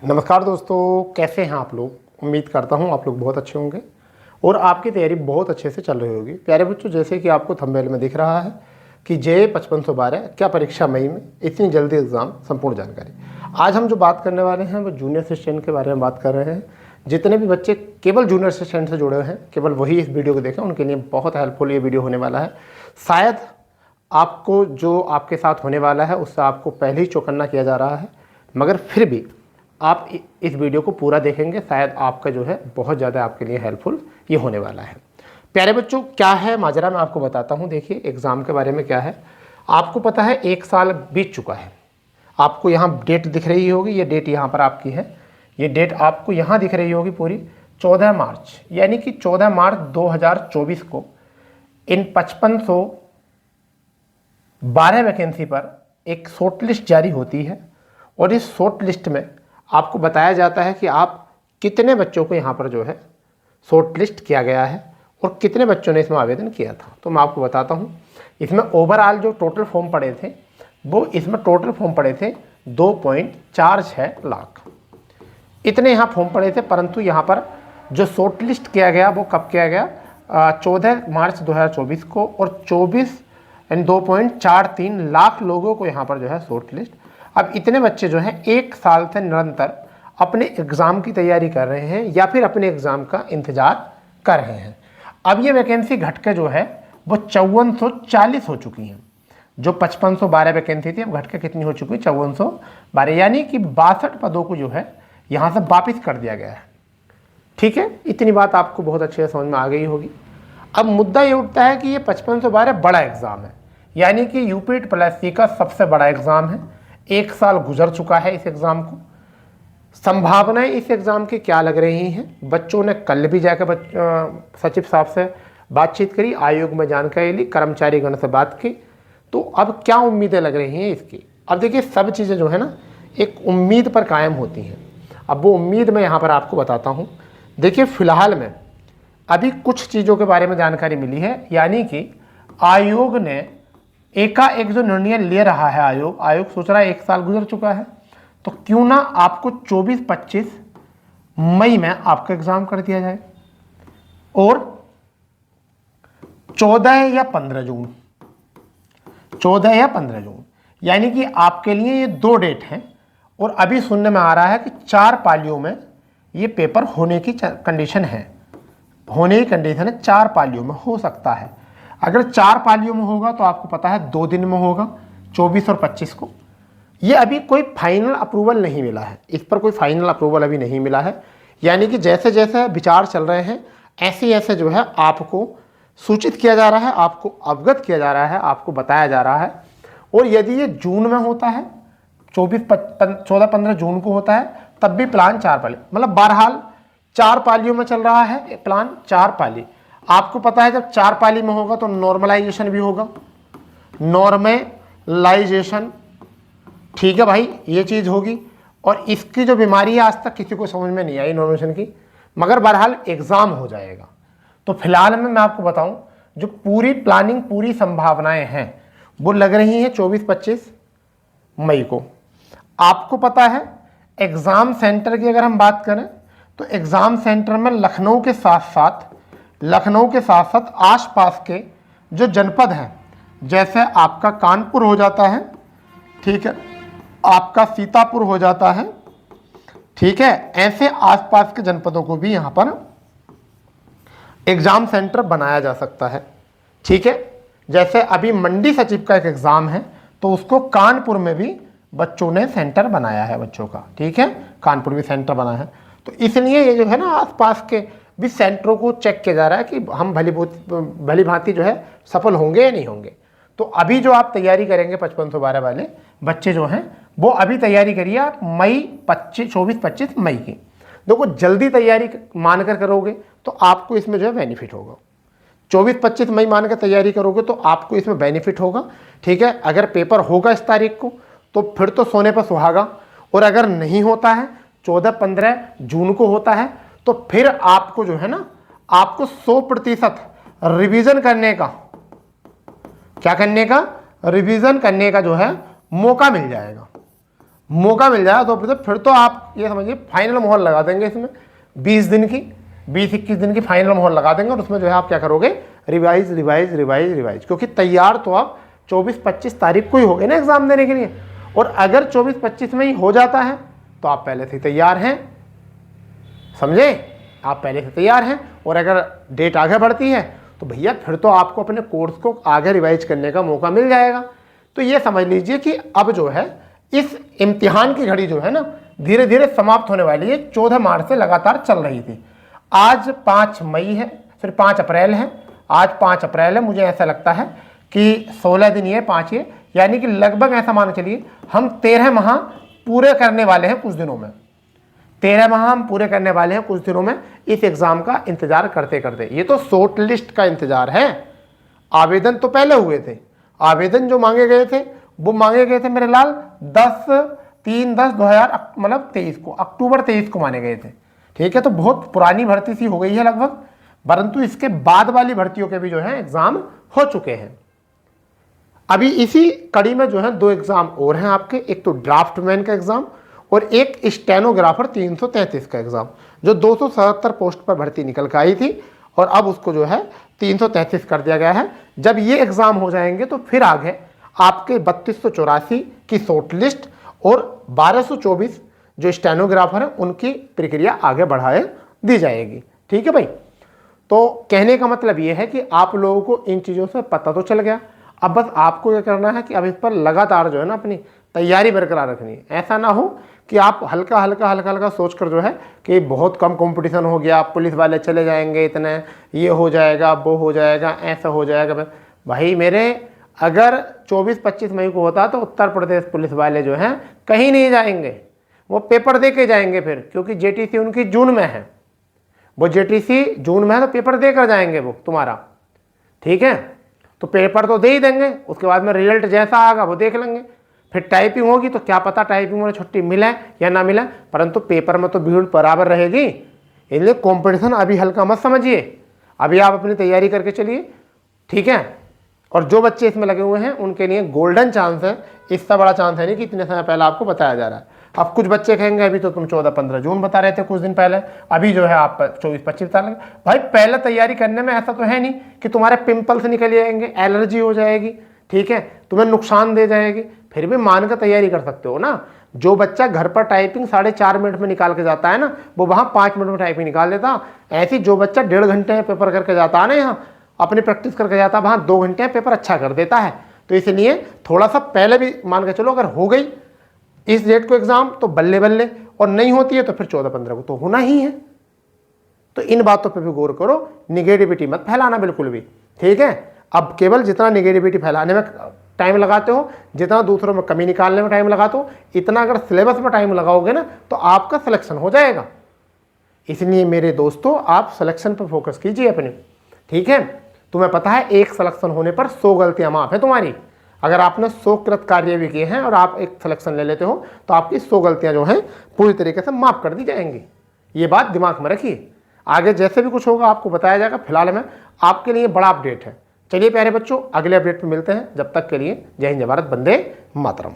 नमस्कार दोस्तों, कैसे हैं आप लोग। उम्मीद करता हूं आप लोग बहुत अच्छे होंगे और आपकी तैयारी बहुत अच्छे से चल रही होगी। प्यारे बच्चों, जैसे कि आपको थंबनेल में दिख रहा है कि जे 5512 क्या परीक्षा मई में, इतनी जल्दी एग्जाम, संपूर्ण जानकारी। आज हम जो बात करने वाले हैं वो जूनियर असिस्टेंट के बारे में बात कर रहे हैं। जितने भी बच्चे केवल जूनियर असिस्टेंट से जुड़े हैं, केवल वही इस वीडियो को देखें, उनके लिए बहुत हेल्पफुल ये वीडियो होने वाला है। शायद आपको जो आपके साथ होने वाला है उससे आपको पहले ही चौकन्ना किया जा रहा है, मगर फिर भी आप इस वीडियो को पूरा देखेंगे, शायद आपका जो है बहुत ज़्यादा आपके लिए हेल्पफुल ये होने वाला है। प्यारे बच्चों, क्या है माजरा मैं आपको बताता हूँ। देखिए एग्ज़ाम के बारे में क्या है, आपको पता है 1 साल बीत चुका है। आपको यहाँ डेट दिख रही होगी, ये डेट यहाँ पर आपकी है, ये डेट आपको यहाँ दिख रही होगी पूरी 14 मार्च, यानी कि 14 मार्च 2024 को इन 5512 वैकेंसी पर एक शॉर्ट लिस्ट जारी होती है और इस शॉर्ट लिस्ट में आपको बताया जाता है कि आप कितने बच्चों को यहाँ पर जो है शॉर्ट लिस्ट किया गया है और कितने बच्चों ने इसमें आवेदन किया था। तो मैं आपको बताता हूँ, इसमें ओवरऑल जो टोटल फॉर्म पड़े थे वो इसमें टोटल फॉर्म पड़े थे 2.46 लाख, इतने यहाँ फॉर्म पड़े थे। परंतु यहाँ पर जो शॉर्ट लिस्ट किया गया वो कब किया गया, 14 मार्च 2024 को, और 2.43 लाख लोगों को यहाँ पर जो है शॉर्ट लिस्ट। अब इतने बच्चे जो हैं 1 साल से निरंतर अपने एग्ज़ाम की तैयारी कर रहे हैं या फिर अपने एग्ज़ाम का इंतज़ार कर रहे हैं। अब ये वैकेंसी घट के जो है वो 5440 हो चुकी हैं। जो 5512 वैकेंसी थी अब घट के कितनी हो चुकी है, 5412, यानी कि 62 पदों को जो है यहाँ से वापस कर दिया गया है। ठीक है, इतनी बात आपको बहुत अच्छे से समझ में आ गई होगी। अब मुद्दा ये उठता है कि ये 5512 बड़ा एग्ज़ाम है, यानी कि यूपीट+सी का सबसे बड़ा एग्ज़ाम है। 1 साल गुजर चुका है इस एग्ज़ाम को। संभावनाएं इस एग्ज़ाम की क्या लग रही हैं, बच्चों ने कल भी जाकर सचिव साहब से बातचीत करी, आयोग में जानकारी ली, कर्मचारीगण से बात की। तो अब क्या उम्मीदें लग रही हैं इसकी। अब देखिए सब चीज़ें जो है ना एक उम्मीद पर कायम होती हैं। अब वो उम्मीद मैं यहाँ पर आपको बताता हूँ। देखिए फ़िलहाल में अभी कुछ चीज़ों के बारे में जानकारी मिली है, यानी कि आयोग ने एकाएक जो निर्णय ले रहा है, आयोग सोच रहा है 1 साल गुजर चुका है तो क्यों ना आपको 24-25 मई में आपका एग्जाम कर दिया जाए और 14 या 15 जून, यानी कि आपके लिए ये 2 डेट हैं। और अभी सुनने में आ रहा है कि 4 पालियों में ये पेपर होने की कंडीशन है, 4 पालियों में हो सकता है। अगर 4 पालियों में होगा तो आपको पता है 2 दिन में होगा, 24 और 25 को। ये अभी कोई फाइनल अप्रूवल नहीं मिला है, इस पर कोई फाइनल अप्रूवल अभी नहीं मिला है। यानी कि जैसे जैसे विचार चल रहे हैं ऐसे ऐसे जो है आपको सूचित किया जा रहा है, आपको अवगत किया जा रहा है, आपको बताया जा रहा है। और यदि ये जून में होता है, 14-15 जून को होता है, तब भी प्लान 4 पाली, मतलब बहरहाल 4 पालियों में चल रहा है प्लान, 4 पाली। आपको पता है जब 4 पाली में होगा तो नॉर्मलाइजेशन भी होगा, नॉर्मलाइजेशन, ठीक है भाई, ये चीज़ होगी। और इसकी जो बीमारी है आज तक किसी को समझ में नहीं आई नॉर्मलाइजेशन की, मगर बहरहाल एग्ज़ाम हो जाएगा। तो फिलहाल में मैं आपको बताऊं, जो पूरी प्लानिंग, पूरी संभावनाएं हैं वो लग रही हैं 24-25 मई को। आपको पता है एग्ज़ाम सेंटर की अगर हम बात करें तो एग्ज़ाम सेंटर में लखनऊ के साथ साथ आसपास के जो जनपद हैं, जैसे आपका कानपुर हो जाता है, ठीक है, आपका सीतापुर हो जाता है, ठीक है, ऐसे आसपास के जनपदों को भी यहाँ पर एग्ज़ाम सेंटर बनाया जा सकता है। ठीक है, जैसे अभी मंडी सचिव का एक एग्ज़ाम है तो उसको कानपुर में भी बच्चों ने सेंटर बनाया है बच्चों का, ठीक है, कानपुर भी सेंटर बना है। तो इसलिए ये जो है ना आसपास के भी सेंटरों को चेक किया जा रहा है कि हम भली भांति जो है सफल होंगे या नहीं होंगे। तो अभी जो आप तैयारी करेंगे 5512 वाले बच्चे जो हैं वो अभी तैयारी करिए आप 24-25 मई की। देखो जल्दी तैयारी मानकर करोगे तो आपको इसमें जो है बेनिफिट होगा। 24-25 मई मान कर तैयारी करोगे तो आपको इसमें बेनिफिट होगा। ठीक है, अगर पेपर होगा इस तारीख को तो फिर तो सोने पर सुहागा, और अगर नहीं होता है 14-15 जून को होता है तो फिर आपको जो है ना आपको 100% रिवीजन करने का, क्या करने का, रिवीजन करने का जो है मौका मिल जाएगा। मौका मिल जाए तो फिर तो आप ये समझिए फाइनल मोहर लगा देंगे इसमें। 20 दिन की 20-21 दिन की फाइनल मोहर लगा देंगे और उसमें जो है आप क्या करोगे, रिवाइज रिवाइज रिवाइज रिवाइज, क्योंकि तैयार तो आप 24-25 तारीख को ही हो गए ना एग्जाम देने के लिए। और अगर 24-25 में ही हो जाता है तो आप पहले से तैयार हैं, समझे, आप पहले से तैयार हैं। और अगर डेट आगे बढ़ती है तो भैया फिर तो आपको अपने कोर्स को आगे रिवाइज करने का मौका मिल जाएगा। तो ये समझ लीजिए कि अब जो है इस इम्तिहान की घड़ी जो है ना धीरे धीरे समाप्त होने वाली है। 14 मार्च से लगातार चल रही थी। आज 5 मई है, फिर 5 अप्रैल है, आज 5 अप्रैल है। मुझे ऐसा लगता है कि 16 दिन ये 5 ये, यानी कि लगभग ऐसा मान के चलिए हम 13 माह पूरे करने वाले हैं कुछ दिनों में। 13 माह हम पूरे करने वाले हैं कुछ दिनों में इस एग्जाम का इंतजार करते करते। ये तो शॉर्ट लिस्ट का इंतजार है। आवेदन तो पहले हुए थे, आवेदन जो मांगे गए थे वो मांगे गए थे मेरे लाल 10/3/2023 को, अक्टूबर 23 को माने गए थे। ठीक है, तो बहुत पुरानी भर्ती सी हो गई है लगभग, परंतु इसके बाद वाली भर्तियों के भी जो है एग्जाम हो चुके हैं। अभी इसी कड़ी में जो है 2 एग्जाम और हैं आपके, एक तो ड्राफ्टमैन का एग्जाम और एक स्टेनोग्राफर 333 का एग्जाम, जो 277 पोस्ट पर भर्ती निकल कर आई थी और अब उसको जो है 333 कर दिया गया है। जब ये एग्जाम हो जाएंगे तो फिर आगे आपके 3284 की शॉर्ट लिस्ट और 1224 जो स्टेनोग्राफर है उनकी प्रक्रिया आगे बढ़ाए दी जाएगी। ठीक है भाई, तो कहने का मतलब ये है कि आप लोगों को इन चीज़ों से पता तो चल गया। अब बस आपको ये करना है कि अब इस पर लगातार जो है ना अपनी तैयारी बरकरार रखनी है। ऐसा ना हो कि आप हल्का हल्का सोच कर जो है कि बहुत कम कंपटीशन हो गया, पुलिस वाले चले जाएंगे, इतने ये हो जाएगा, वो हो जाएगा, ऐसा हो जाएगा। भाई मेरे, अगर 24-25 मई को होता तो उत्तर प्रदेश पुलिस वाले जो हैं कहीं नहीं जाएंगे, वो पेपर दे के जाएंगे फिर, क्योंकि जेटीसी उनकी जून में है, वो जेटीसी जून में है तो पेपर दे कर जाएंगे वो तुम्हारा। ठीक है, तो पेपर तो दे ही देंगे, उसके बाद में रिजल्ट जैसा आएगा वो देख लेंगे। फिर टाइपिंग होगी तो क्या पता टाइपिंग में छुट्टी मिले या ना मिले, परंतु पेपर में तो भीड़ बराबर रहेगी। इसलिए कंपटीशन अभी हल्का मत समझिए, अभी आप अपनी तैयारी करके चलिए। ठीक है, और जो बच्चे इसमें लगे हुए हैं उनके लिए गोल्डन चांस है, इससे बड़ा चांस है नहीं कि इतने समय पहले आपको बताया जा रहा है। अब कुछ बच्चे कहेंगे अभी तो तुम 14-15 जून बता रहे थे कुछ दिन पहले, अभी जो है आप 24-25 बता लगे। भाई पहले तैयारी करने में ऐसा तो है नहीं कि तुम्हारे पिंपल्स निकल जाएंगे, एलर्जी हो जाएगी, ठीक है, तुम्हें नुकसान दे जाएगी, फिर भी मान कर तैयारी कर सकते हो ना। जो बच्चा घर पर टाइपिंग 4.5 मिनट में निकाल के जाता है ना, वो वहाँ 5 मिनट में टाइपिंग निकाल देता। ऐसे जो बच्चा 1.5 घंटे में पेपर करके जाता है ना, यहाँ अपनी प्रैक्टिस करके जाता है, वहाँ 2 घंटे में पेपर अच्छा कर देता है। तो इसलिए थोड़ा सा पहले भी मान के चलो, अगर हो गई इस डेट को एग्जाम तो बल्ले बल्ले, और नहीं होती है तो फिर 14-15 को तो होना ही है। तो इन बातों पे भी गौर करो, निगेटिविटी मत फैलाना बिल्कुल भी। ठीक है, अब केवल जितना निगेटिविटी फैलाने में टाइम लगाते हो, जितना दूसरों में कमी निकालने में टाइम लगाते हो, इतना अगर सिलेबस में टाइम लगाओगे ना तो आपका सिलेक्शन हो जाएगा। इसलिए मेरे दोस्तों, आप सिलेक्शन पर फोकस कीजिए अपने। ठीक है, तुम्हें पता है एक सिलेक्शन होने पर 100 गलतियां माफ है तुम्हारी। अगर आपने 100 कृत कार्य भी किए हैं और आप एक सिलेक्शन ले लेते हो तो आपकी 100 गलतियां जो हैं पूरी तरीके से माफ कर दी जाएंगी। ये बात दिमाग में रखिए, आगे जैसे भी कुछ होगा आपको बताया जाएगा। फिलहाल में आपके लिए बड़ा अपडेट है। चलिए प्यारे बच्चों, अगले अपडेट में मिलते हैं। जब तक के लिए जय हिंद, जय भारत, वंदे मातरम।